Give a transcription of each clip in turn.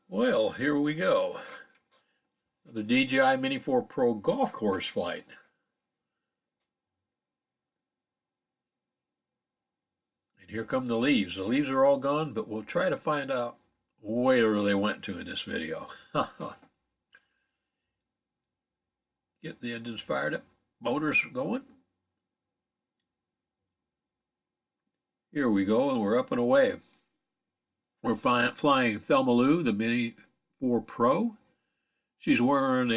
Well, here we go. The DJI Mini 4 Pro golf course flight. And here come the leaves. The leaves are all gone, but we'll try to find out where they went to in this video. Get the engines fired up, motors going. Here we go, and we're up and away. We're flying Thelma Lou, the Mini 4 Pro. She's wearing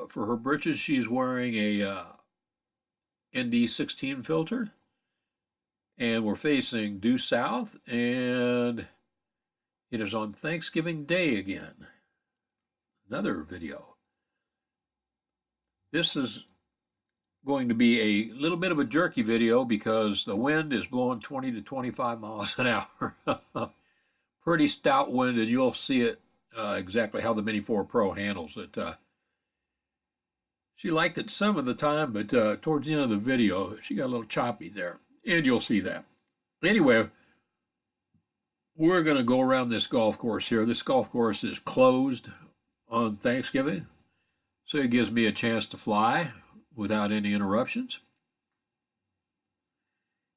for her britches, she's wearing a ND16 filter. And we're facing due south, and it is on Thanksgiving Day again. Another video. This is going to be a little bit of a jerky video because the wind is blowing 20 to 25 miles an hour. Pretty stout wind, and you'll see it exactly how the Mini 4 Pro handles it. She liked it some of the time, but towards the end of the video, she got a little choppy there, and you'll see that. Anyway, we're going to go around this golf course here. This golf course is closed on Thanksgiving, so it gives me a chance to fly without any interruptions.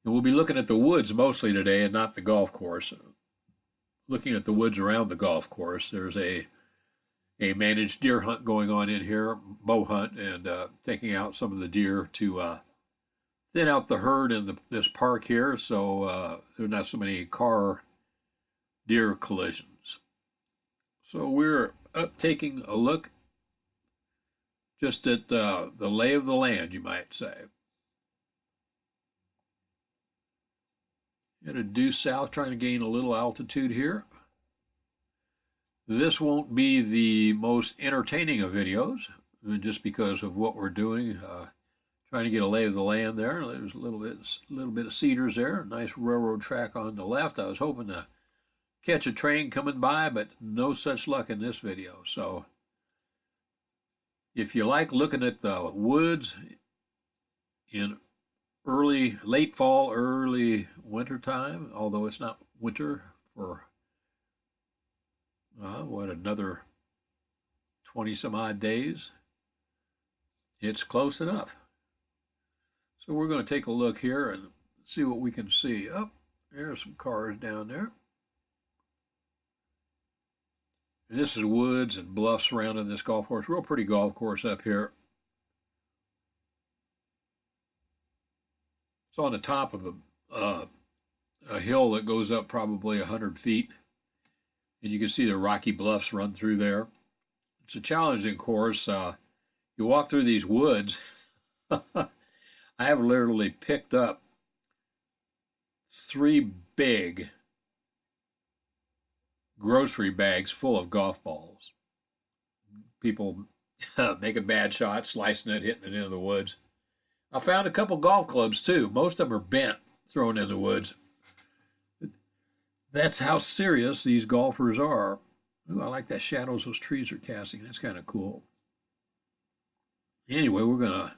And we'll be looking at the woods mostly today and not the golf course. Looking at the woods around the golf course, there's a managed deer hunt going on in here, bow hunt, and taking out some of the deer to thin out the herd in this park here, so there are not so many car-deer collisions. So we're up taking a look just at the lay of the land, you might say. Headed due south, trying to gain a little altitude here. This won't be the most entertaining of videos, just because of what we're doing. Trying to get a lay of the land there. There's a little bit of cedars there. Nice railroad track on the left. I was hoping to catch a train coming by, but no such luck in this video. So if you like looking at the woods in late fall, early winter time, although it's not winter for another 20 some odd days, it's close enough. So we're going to take a look here and see what we can see. Oh, there's some cars down there. And this is woods and bluffs surrounding this golf course. Real pretty golf course up here. It's on the top of a hill that goes up probably 100 feet. And you can see the rocky bluffs run through there. It's a challenging course. You walk through these woods. I have literally picked up 3 big grocery bags full of golf balls. People making bad shots, slicing it, hitting it into the woods. I found a couple golf clubs too. Most of them are bent, thrown in the woods. That's how serious these golfers are. Ooh, I like that shadows those trees are casting. That's kind of cool. Anyway, we're going to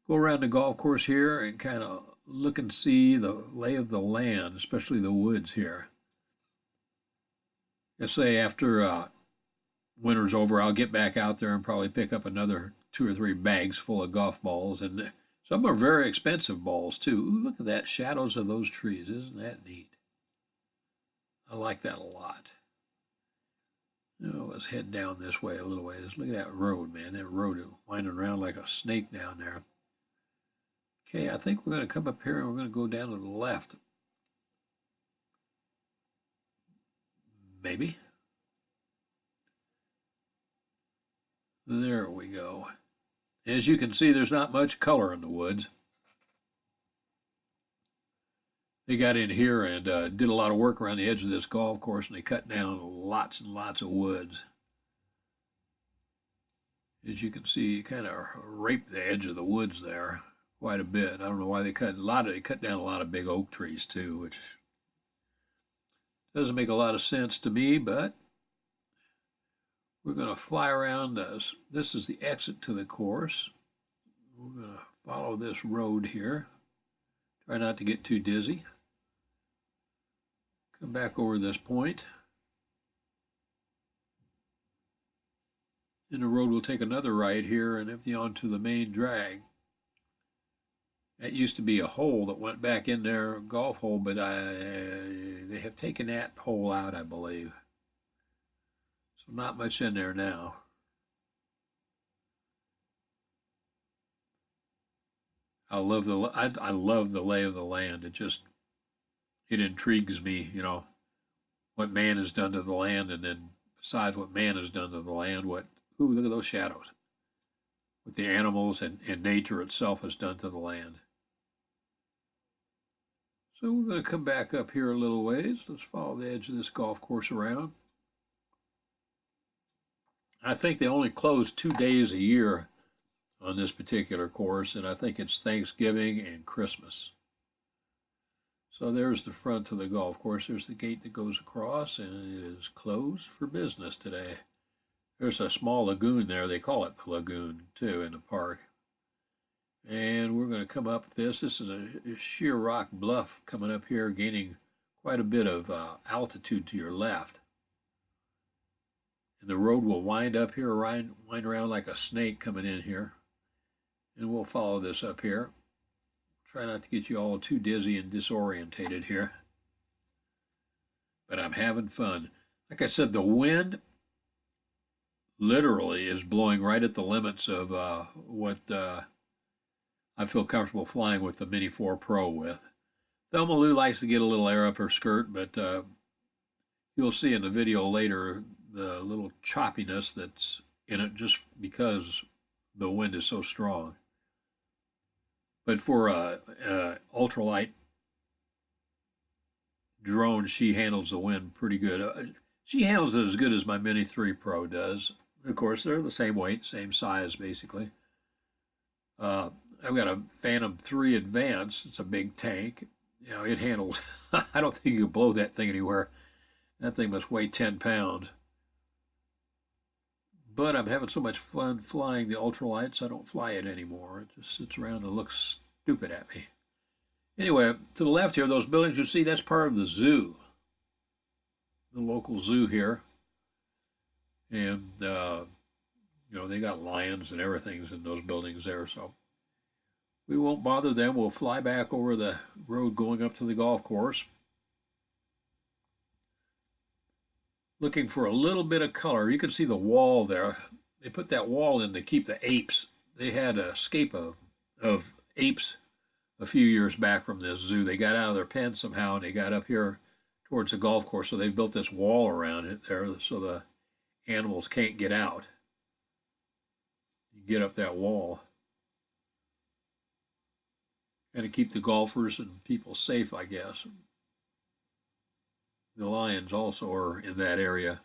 go around the golf course here and kind of look and see the lay of the land, especially the woods here. Let's say after winter's over, I'll get back out there and probably pick up another 2 or 3 bags full of golf balls. And some are very expensive balls, too. Ooh, look at that, shadows of those trees. Isn't that neat? I like that a lot. Let's head down this way a little ways. Look at that road, man. That road is winding around like a snake down there. Okay, I think we're going to come up here and we're going to go down to the left. Maybe. There we go. As you can see, there's not much color in the woods. They got in here and did a lot of work around the edge of this golf course, and they cut down lots and lots of woods. As you can see, you kind of raped the edge of the woods there quite a bit. I don't know why they cut down a lot of big oak trees too, which doesn't make a lot of sense to me, but we're going to fly around this. This is the exit to the course. We're going to follow this road here. Try not to get too dizzy. Come back over this point. And the road will take another right here and empty onto the main drag. That used to be a hole that went back in there, a golf hole, but they have taken that hole out, I believe. So not much in there now. I love the lay of the land. It intrigues me, what man has done to the land, and then besides what man has done to the land, look at those shadows. What the animals and nature itself has done to the land. So we're going to come back up here a little ways. Let's follow the edge of this golf course around. I think they only close 2 days a year on this particular course, and I think it's Thanksgiving and Christmas. So there's the front of the golf course. There's the gate that goes across, and it is closed for business today. There's a small lagoon there. They call it the lagoon, too, in the park. And we're going to come up this. This is a sheer rock bluff coming up here, gaining quite a bit of altitude to your left. And the road will wind up here, wind around like a snake coming in here. And we'll follow this up here. Try not to get you all too dizzy and disorientated here. But I'm having fun. Like I said, the wind literally is blowing right at the limits of what I feel comfortable flying with the Mini 4 Pro with. Thelma Lou likes to get a little air up her skirt, but you'll see in the video later the little choppiness that's in it just because the wind is so strong. But for a ultralight drone, she handles the wind pretty good. She handles it as good as my Mini 3 Pro does. Of course, they're the same weight, same size, basically. I've got a Phantom 3 Advance. It's a big tank. It handles, I don't think you can blow that thing anywhere. That thing must weigh 10 pounds. But I'm having so much fun flying the ultralights, I don't fly it anymore. It just sits around and looks stupid at me. Anyway, to the left here, those buildings you see, that's part of the zoo. The local zoo here. And, they got lions and everything in those buildings there, so we won't bother them. We'll fly back over the road going up to the golf course. Looking for a little bit of color. You can see the wall there. They put that wall in to keep the apes. They had an escape of apes a few years back from this zoo. They got out of their pen somehow, and they got up here towards the golf course, so they built this wall around it there so the animals can't get out. You get up that wall. And to keep the golfers and people safe, I guess. The lions also are in that area.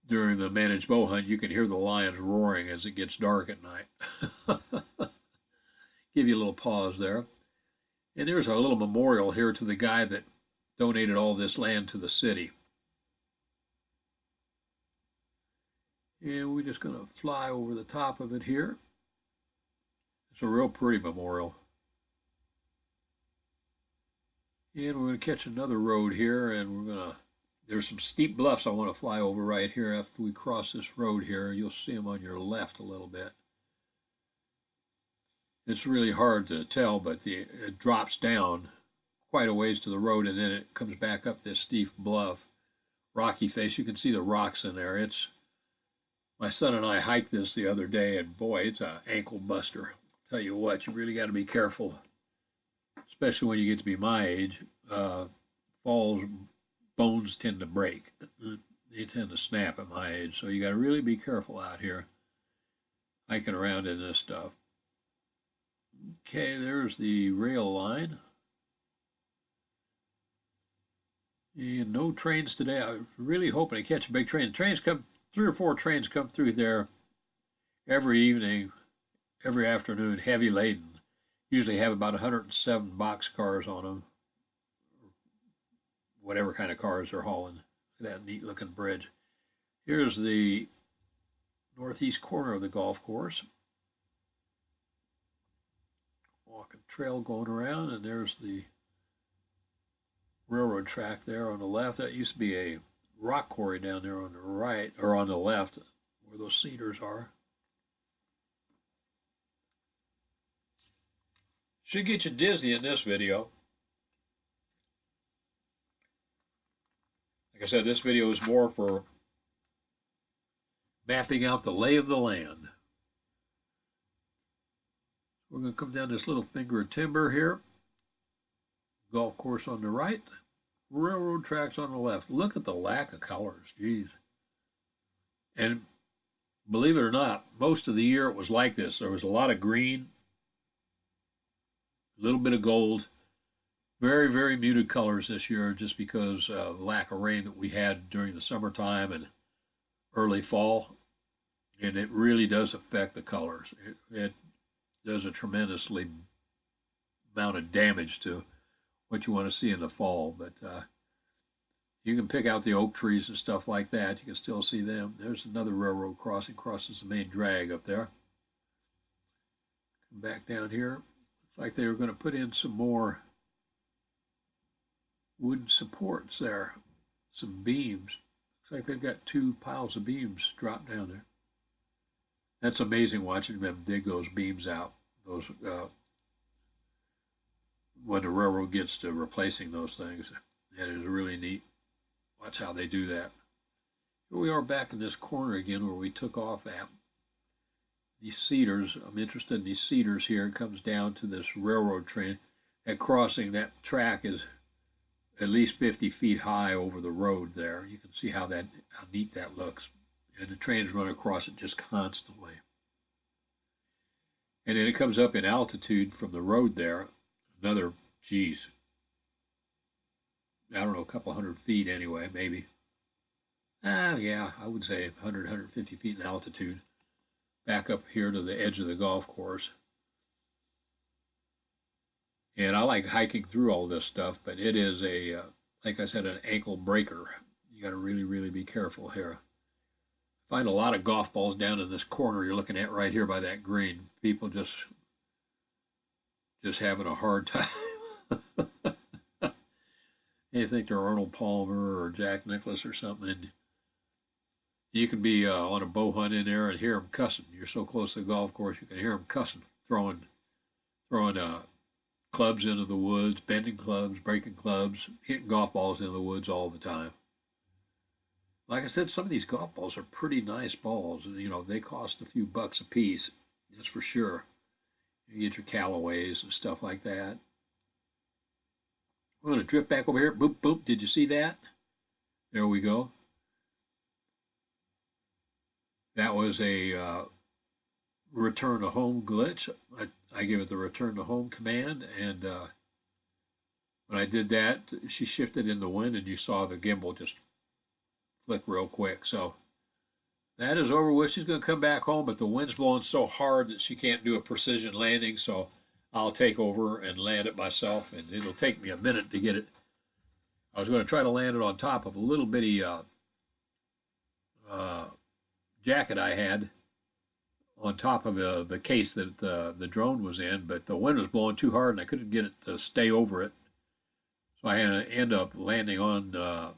During the managed bow hunt, you can hear the lions roaring as it gets dark at night. Give you a little pause there. And there's a little memorial here to the guy that donated all this land to the city. And we're just going to fly over the top of it here. It's a real pretty memorial. And we're going to catch another road here, and there's some steep bluffs I want to fly over right here after we cross this road here. You'll see them on your left a little bit. It's really hard to tell, but it drops down quite a ways to the road, and then it comes back up this steep bluff, rocky face. You can see the rocks in there. My son and I hiked this the other day, and boy, it's an ankle buster. Tell you what, you really got to be careful, especially when you get to be my age. Falls, bones tend to break. They tend to snap at my age, so you got to really be careful out here hiking around in this stuff. Okay, there's the rail line. And no trains today. I was really hoping to catch a big train. Trains come, 3 or 4 trains come through there every evening, every afternoon, heavy laden. Usually have about 107 box cars on them, whatever kind of cars they're hauling. Look at that neat looking bridge. Here's the northeast corner of the golf course. Walking trail going around, and there's the railroad track there on the left. That used to be a rock quarry down there on the right, or on the left, where those cedars are. Should get you dizzy in this video. Like I said, this video is more for mapping out the lay of the land. We're going to come down this little finger of timber here. Golf course on the right. Railroad tracks on the left. Look at the lack of colors. Geez. And believe it or not, most of the year it was like this. There was a lot of green, a little bit of gold. Very, very muted colors this year just because of the lack of rain that we had during the summertime and early fall. And it really does affect the colors. It does a tremendously amount of damage to what you want to see in the fall. But you can pick out the oak trees and stuff like that. You can still see them. There's another railroad crossing, crosses the main drag up there. Come back down here. Looks like they were going to put in some more wooden supports there, some beams. Looks like they've got 2 piles of beams dropped down there. That's amazing watching them dig those beams out. Those when the railroad gets to replacing those things, that is really neat. Watch how they do that. Here we are back in this corner again where we took off at. These cedars, I'm interested in these cedars here. It comes down to this railroad train. At crossing, that track is at least 50 feet high over the road there. You can see how neat that looks. And the trains run across it just constantly. And then it comes up in altitude from the road there. Another, geez, I don't know, a couple hundred feet anyway, maybe. Yeah, I would say 100, 150 feet in altitude. Back up here to the edge of the golf course. And I like hiking through all this stuff, but it is like I said, an ankle breaker. You got to really, really be careful here. Find a lot of golf balls down in this corner you're looking at right here by that green. People just having a hard time. You think they're Arnold Palmer or Jack Nicklaus or something. You can be on a bow hunt in there and hear them cussing. You're so close to the golf course, you can hear them cussing, throwing clubs into the woods, bending clubs, breaking clubs, hitting golf balls into the woods all the time. Like I said, some of these golf balls are pretty nice balls. You know, they cost a few bucks a piece, that's for sure. You get your Callaways and stuff like that. We're going to drift back over here. Boop, boop. Did you see that? There we go. That was a return to home glitch. I give it the return to home command, and when I did that, she shifted in the wind, and you saw the gimbal just flick real quick. So that is over with. She's going to come back home, but the wind's blowing so hard that she can't do a precision landing, so I'll take over and land it myself, and it'll take me a minute to get it. I was going to try to land it on top of a little bitty jacket I had on top of the case that the drone was in, but the wind was blowing too hard and I couldn't get it to stay over it. So I had to end up landing on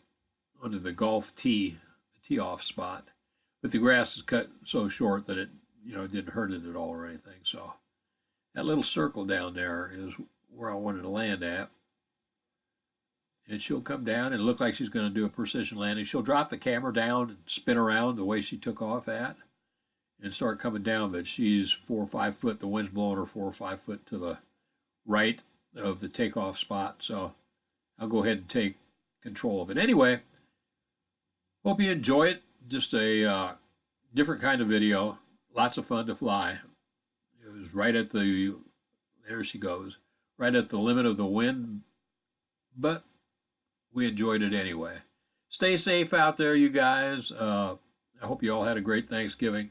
under the golf tee, the tee off spot. But the grass is cut so short that it didn't hurt it at all or anything. So that little circle down there is where I wanted to land at. And she'll come down and look like she's going to do a precision landing. She'll drop the camera down and spin around the way she took off at and start coming down. But she's 4 or 5 foot. The wind's blowing her 4 or 5 foot to the right of the takeoff spot. So I'll go ahead and take control of it. Anyway, hope you enjoy it. Just a different kind of video. Lots of fun to fly. It was right at the, there she goes, right at the limit of the wind. But we enjoyed it anyway. Stay safe out there, you guys. I hope you all had a great Thanksgiving.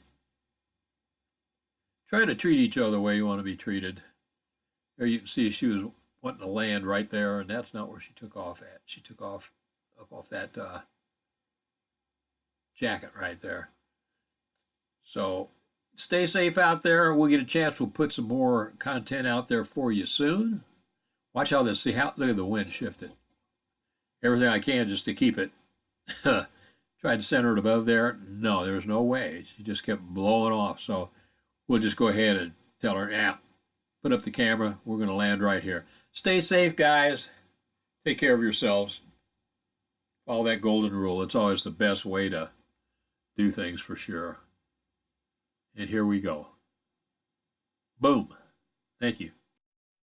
Try to treat each other the way you want to be treated. There you can see she was wanting to land right there, and that's not where she took off at. She took off up off that jacket right there. So stay safe out there. We'll get a chance. We'll put some more content out there for you soon. Watch how this, look at the wind shifted. Everything I can just to keep it Tried to center it above there. No, there's no way. She just kept blowing off. So we'll just go ahead and tell her, yeah, put up the camera. We're going to land right here. Stay safe, guys. Take care of yourselves. Follow that golden rule. It's always the best way to do things for sure. And here we go. Boom. Thank you.